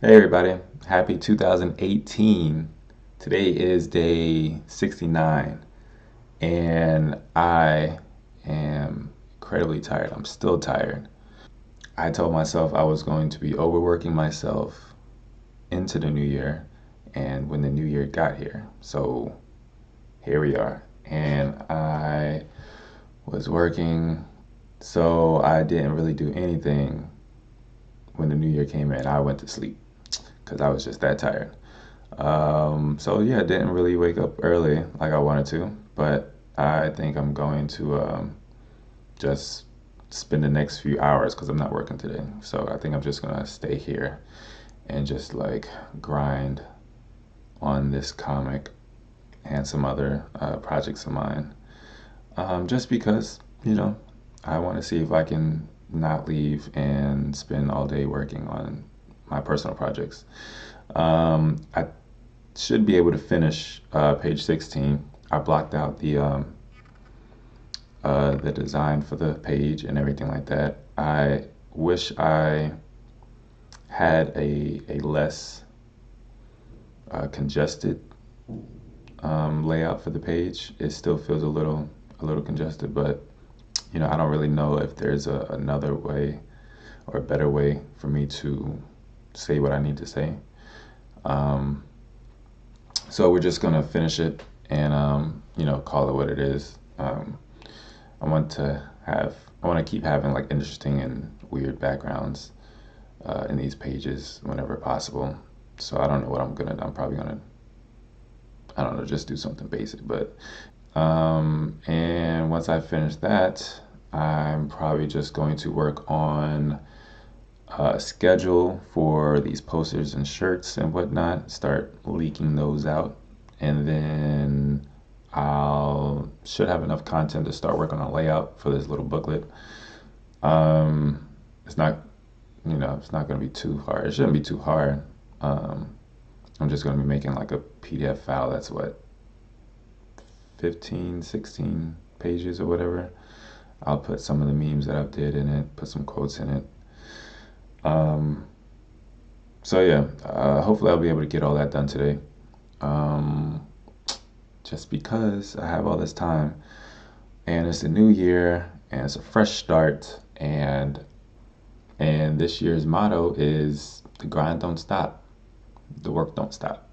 Hey everybody, happy 2018. Today is day 69 and I am incredibly tired. I'm still tired. I told myself I was going to be overworking myself into the new year and when the new year got here. So here we are. And I was working, so I didn't really do anything when the new year came in. I went to sleep because I was just that tired. So yeah, I didn't really wake up early like I wanted to, but I think I'm going to just spend the next few hours because I'm not working today. So I think I'm just gonna stay here and just like grind on this comic and some other projects of mine. Just because, you know, I want to see if I can not leave and spend all day working on my personal projects. I should be able to finish page 16. I blocked out the design for the page and everything like that. I wish I had a less congested layout for the page. It still feels a little congested, but I don't really know if there's another way or a better way for me to say what I need to say. Um, so we're just gonna finish it and call it what it is. I want to I want to keep having like interesting and weird backgrounds in these pages whenever possible. So I don't know what I'm gonna do. I'm probably gonna, I don't know, just do something basic. But and once I finish that, I'm probably just going to work on a schedule for these posters and shirts and whatnot. Start leaking those out, and then I'll should have enough content to start working on a layout for this little booklet. It's not, it's not going to be too hard. It shouldn't be too hard. Um, I'm just going to be making like a PDF file that's what, 15, 16 pages or whatever. I'll put some of the memes that I've did in it, put some quotes in it. Um, so yeah, hopefully I'll be able to get all that done today. Um, just because I have all this time and it's a new year and it's a fresh start and this year's motto is the grind don't stop, the work don't stop.